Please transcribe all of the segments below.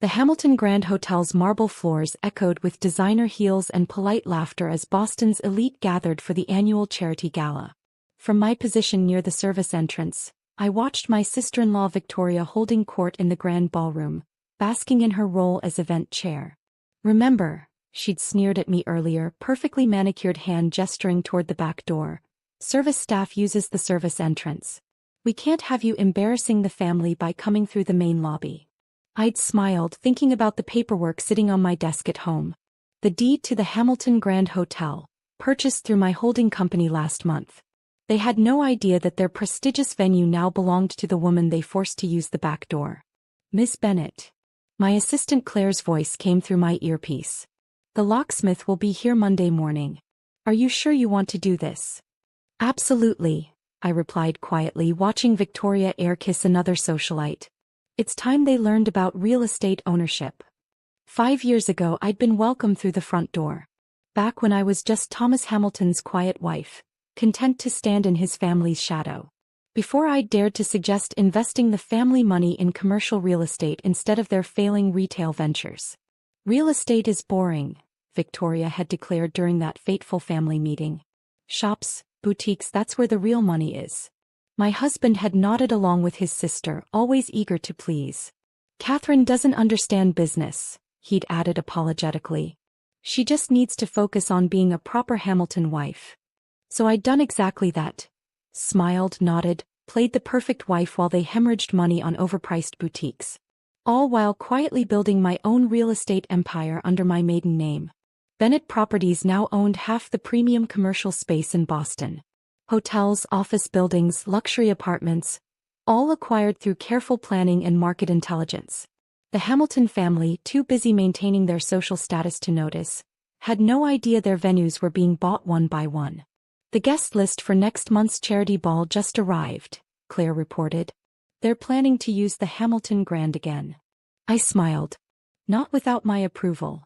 The Hamilton Grand Hotel's marble floors echoed with designer heels and polite laughter as Boston's elite gathered for the annual charity gala. From my position near the service entrance, I watched my sister-in-law Victoria holding court in the grand ballroom, basking in her role as event chair. "Remember," she'd sneered at me earlier, perfectly manicured hand gesturing toward the back door. "Service staff uses the service entrance. We can't have you embarrassing the family by coming through the main lobby." I'd smiled, thinking about the paperwork sitting on my desk at home. The deed to the Hamilton Grand Hotel, purchased through my holding company last month. They had no idea that their prestigious venue now belonged to the woman they forced to use the back door. "Miss Bennett." My assistant Claire's voice came through my earpiece. "The locksmith will be here Monday morning. Are you sure you want to do this?" "Absolutely," I replied quietly, watching Victoria air kiss another socialite. It's time they learned about real estate ownership. 5 years ago I'd been welcomed through the front door. Back when I was just Thomas Hamilton's quiet wife, content to stand in his family's shadow. Before I'd dared to suggest investing the family money in commercial real estate instead of their failing retail ventures. "Real estate is boring," Victoria had declared during that fateful family meeting. "Shops, boutiques, that's where the real money is." My husband had nodded along with his sister, always eager to please. "Catherine doesn't understand business," he'd added apologetically. "She just needs to focus on being a proper Hamilton wife." So I'd done exactly that. Smiled, nodded, played the perfect wife while they hemorrhaged money on overpriced boutiques. All while quietly building my own real estate empire under my maiden name. Bennett Properties now owned half the premium commercial space in Boston. Hotels, office buildings, luxury apartments, all acquired through careful planning and market intelligence. The Hamilton family, too busy maintaining their social status to notice, had no idea their venues were being bought one by one. "The guest list for next month's charity ball just arrived," Claire reported. "They're planning to use the Hamilton Grand again." I smiled. "Not without my approval."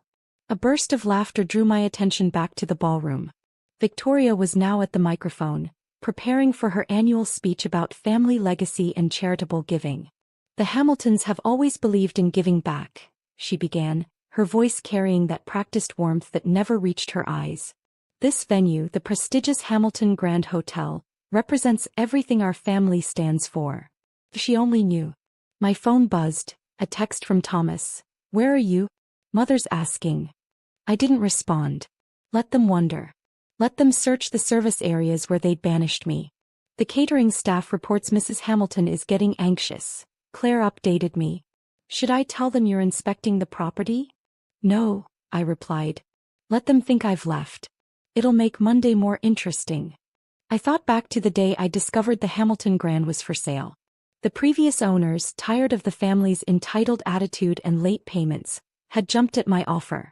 A burst of laughter drew my attention back to the ballroom. Victoria was now at the microphone, preparing for her annual speech about family legacy and charitable giving. "The Hamiltons have always believed in giving back," she began, her voice carrying that practiced warmth that never reached her eyes. "This venue, the prestigious Hamilton Grand Hotel, represents everything our family stands for." If she only knew. My phone buzzed, a text from Thomas. "Where are you? Mother's asking." I didn't respond. Let them wonder. Let them search the service areas where they'd banished me. "The catering staff reports Mrs. Hamilton is getting anxious," Claire updated me. "Should I tell them you're inspecting the property?" "No," I replied. "Let them think I've left. It'll make Monday more interesting." I thought back to the day I discovered the Hamilton Grand was for sale. The previous owners, tired of the family's entitled attitude and late payments, had jumped at my offer.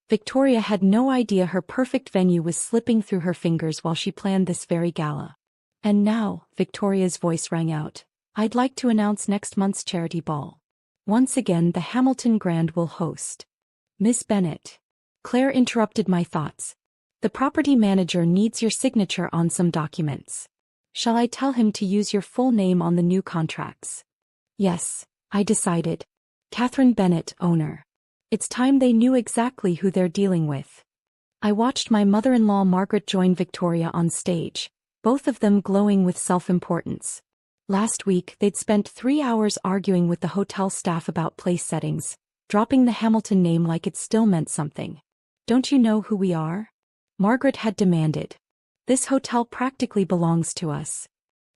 Victoria had no idea her perfect venue was slipping through her fingers while she planned this very gala. "And now," Victoria's voice rang out, "I'd like to announce next month's charity ball. Once again the Hamilton Grand will host." "Miss Bennett." Claire interrupted my thoughts. "The property manager needs your signature on some documents. Shall I tell him to use your full name on the new contracts?" "Yes," I decided. "Catherine Bennett, owner." It's time they knew exactly who they're dealing with. I watched my mother-in-law Margaret join Victoria on stage, both of them glowing with self-importance. Last week they'd spent 3 hours arguing with the hotel staff about place settings, dropping the Hamilton name like it still meant something. "Don't you know who we are?" Margaret had demanded. "This hotel practically belongs to us."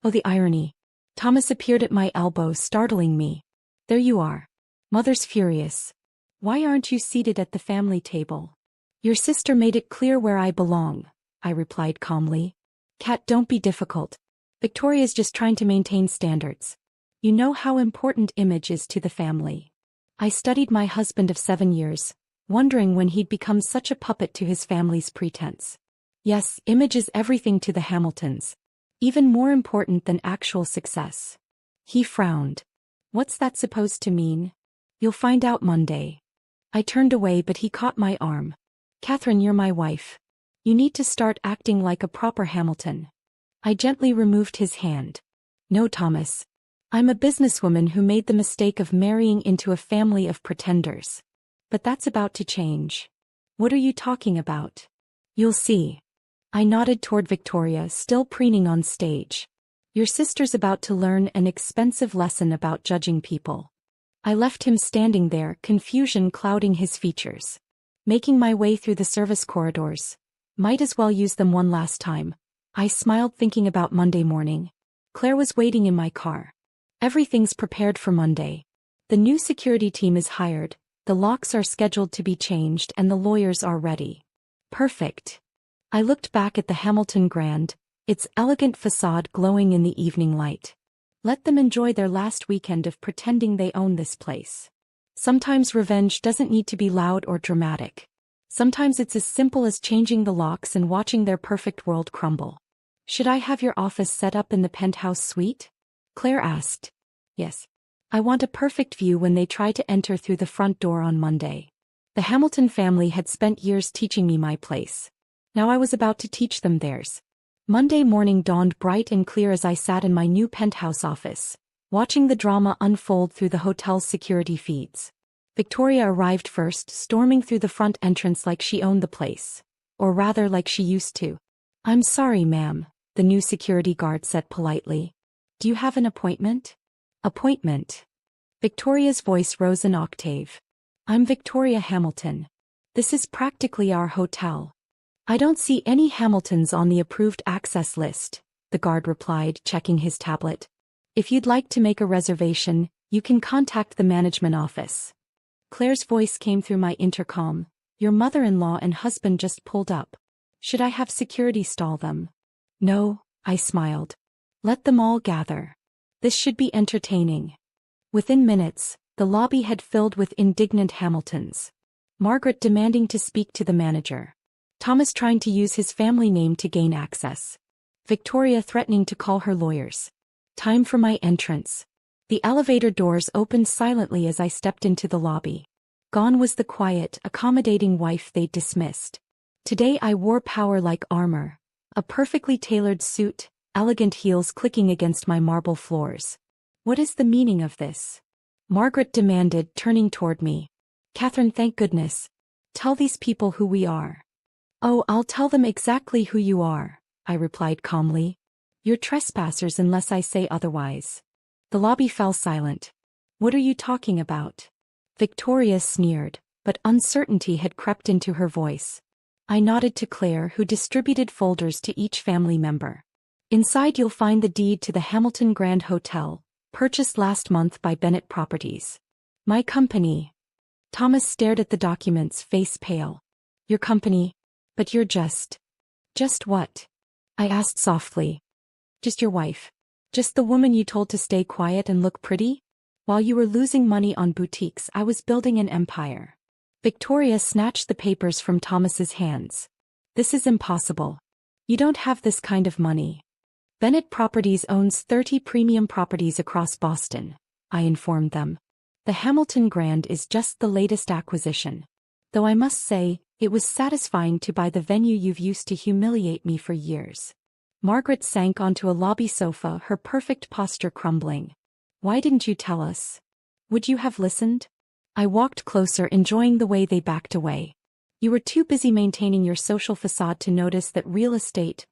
Oh, the irony. Thomas appeared at my elbow, startling me. "There you are." Mother's furious. "Why aren't you seated at the family table?" "Your sister made it clear where I belong," I replied calmly. "Cat, don't be difficult. Victoria's just trying to maintain standards. You know how important image is to the family." I studied my husband of 7 years, wondering when he'd become such a puppet to his family's pretense. Yes, image is everything to the Hamiltons. Even more important than actual success. He frowned. "What's that supposed to mean?" "You'll find out Monday." I turned away, but he caught my arm. "Catherine, you're my wife. You need to start acting like a proper Hamilton." I gently removed his hand. "No, Thomas. I'm a businesswoman who made the mistake of marrying into a family of pretenders. But that's about to change. What are you talking about? You'll see. I nodded toward Victoria, still preening on stage. Your sister's about to learn an expensive lesson about judging people. I left him standing there, confusion clouding his features. Making my way through the service corridors. Might as well use them one last time. I smiled thinking about Monday morning. Claire was waiting in my car. Everything's prepared for Monday. The new security team is hired, the locks are scheduled to be changed and the lawyers are ready. Perfect. I looked back at the Hamilton Grand, its elegant facade glowing in the evening light. Let them enjoy their last weekend of pretending they own this place. Sometimes revenge doesn't need to be loud or dramatic. Sometimes it's as simple as changing the locks and watching their perfect world crumble. Should I have your office set up in the penthouse suite? Claire asked. Yes. I want a perfect view when they try to enter through the front door on Monday. The Hamilton family had spent years teaching me my place. Now I was about to teach them theirs. Monday morning dawned bright and clear as I sat in my new penthouse office, watching the drama unfold through the hotel's security feeds. Victoria arrived first, storming through the front entrance like she owned the place. Or rather like she used to. I'm sorry, ma'am, the new security guard said politely. Do you have an appointment? Appointment. Victoria's voice rose an octave. I'm Victoria Hamilton. This is practically our hotel. I don't see any Hamiltons on the approved access list, the guard replied, checking his tablet. If you'd like to make a reservation, you can contact the management office. Claire's voice came through my intercom. Your mother-in-law and husband just pulled up. Should I have security stall them? No, I smiled. Let them all gather. This should be entertaining. Within minutes, the lobby had filled with indignant Hamiltons. Margaret demanding to speak to the manager. Thomas trying to use his family name to gain access. Victoria threatening to call her lawyers. Time for my entrance. The elevator doors opened silently as I stepped into the lobby. Gone was the quiet, accommodating wife they'd dismissed. Today I wore power like armor. A perfectly tailored suit, elegant heels clicking against my marble floors. What is the meaning of this? Margaret demanded, turning toward me. Catherine, thank goodness. Tell these people who we are. Oh, I'll tell them exactly who you are, I replied calmly. You're trespassers unless I say otherwise. The lobby fell silent. What are you talking about? Victoria sneered, but uncertainty had crept into her voice. I nodded to Claire, who distributed folders to each family member. Inside you'll find the deed to the Hamilton Grand Hotel, purchased last month by Bennett Properties. My company. Thomas stared at the documents, face pale. Your company? But you're just what? I asked softly. Just your wife. Just the woman you told to stay quiet and look pretty? While you were losing money on boutiques, I was building an empire. Victoria snatched the papers from Thomas's hands. This is impossible. You don't have this kind of money. Bennett Properties owns 30 premium properties across Boston, I informed them. The Hamilton Grand is just the latest acquisition. Though I must say, it was satisfying to buy the venue you've used to humiliate me for years. Margaret sank onto a lobby sofa, her perfect posture crumbling. Why didn't you tell us? Would you have listened? I walked closer, enjoying the way they backed away. You were too busy maintaining your social facade to notice that real estate,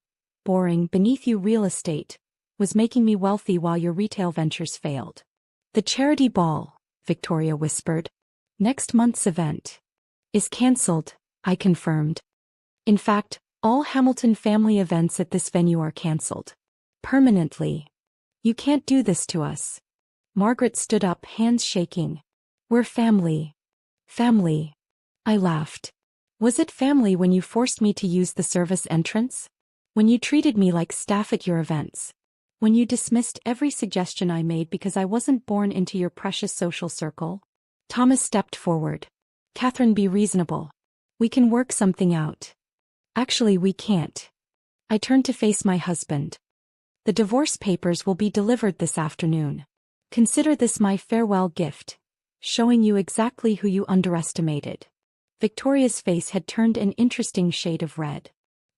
boring, beneath you real estate, was making me wealthy while your retail ventures failed. The charity ball, Victoria whispered. Next month's event is cancelled, I confirmed. In fact, all Hamilton family events at this venue are cancelled. Permanently. You can't do this to us. Margaret stood up, hands shaking. We're family. Family. I laughed. Was it family when you forced me to use the service entrance? When you treated me like staff at your events? When you dismissed every suggestion I made because I wasn't born into your precious social circle? Thomas stepped forward. Catherine, be reasonable. We can work something out. Actually, we can't. I turned to face my husband. The divorce papers will be delivered this afternoon. Consider this my farewell gift, showing you exactly who you underestimated. Victoria's face had turned an interesting shade of red.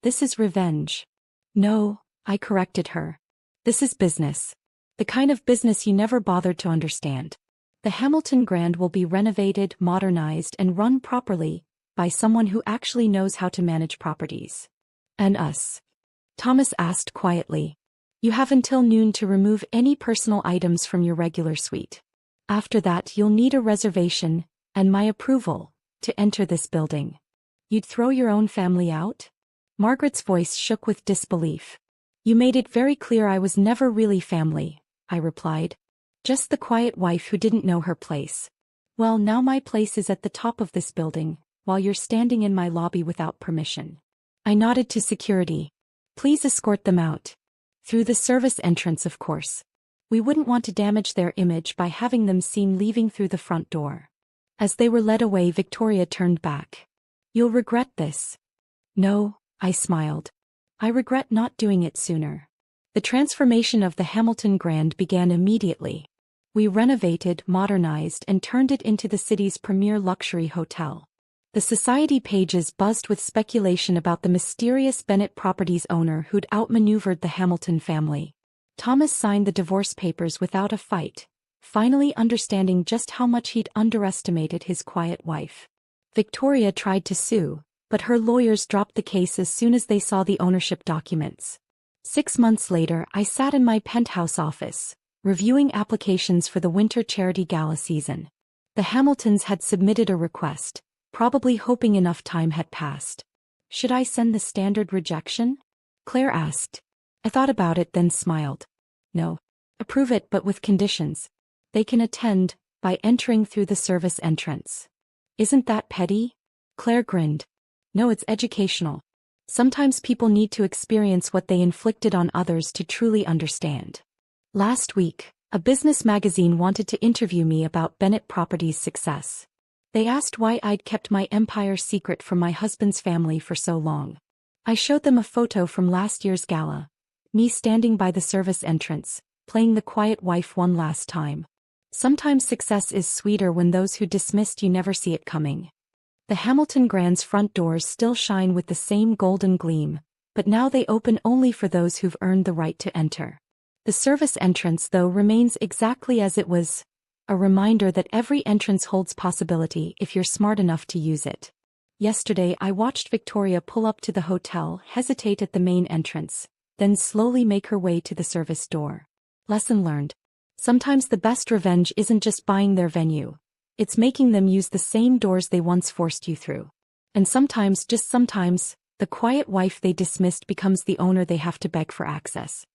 This is revenge. No, I corrected her. This is business. The kind of business you never bothered to understand. The Hamilton Grand will be renovated, modernized, and run properly by someone who actually knows how to manage properties. And us? Thomas asked quietly. You have until noon to remove any personal items from your regular suite. After that, you'll need a reservation, and my approval, to enter this building. You'd throw your own family out? Margaret's voice shook with disbelief. You made it very clear I was never really family, I replied. Just the quiet wife who didn't know her place. Well, now my place is at the top of this building, while you're standing in my lobby without permission. I nodded to security. Please escort them out. Through the service entrance, of course. We wouldn't want to damage their image by having them seen leaving through the front door. As they were led away, Victoria turned back. You'll regret this. No, I smiled. I regret not doing it sooner. The transformation of the Hamilton Grand began immediately. We renovated, modernized, and turned it into the city's premier luxury hotel. The society pages buzzed with speculation about the mysterious Bennett Properties owner who'd outmaneuvered the Hamilton family. Thomas signed the divorce papers without a fight, finally understanding just how much he'd underestimated his quiet wife. Victoria tried to sue, but her lawyers dropped the case as soon as they saw the ownership documents. 6 months later, I sat in my penthouse office, reviewing applications for the winter charity gala season. The Hamiltons had submitted a request, probably hoping enough time had passed. Should I send the standard rejection? Claire asked. I thought about it, then smiled. No. Approve it, but with conditions. They can attend by entering through the service entrance. Isn't that petty? Claire grinned. No, it's educational. Sometimes people need to experience what they inflicted on others to truly understand. Last week, a business magazine wanted to interview me about Bennett Properties' success. They asked why I'd kept my empire secret from my husband's family for so long. I showed them a photo from last year's gala, me standing by the service entrance, playing the quiet wife one last time. Sometimes success is sweeter when those who dismissed you never see it coming. The Hamilton Grand's front doors still shine with the same golden gleam, but now they open only for those who've earned the right to enter. The service entrance, though, remains exactly as it was, a reminder that every entrance holds possibility if you're smart enough to use it. Yesterday, I watched Victoria pull up to the hotel, hesitate at the main entrance, then slowly make her way to the service door. Lesson learned. Sometimes the best revenge isn't just buying their venue. It's making them use the same doors they once forced you through. And sometimes, just sometimes, the quiet wife they dismissed becomes the owner they have to beg for access.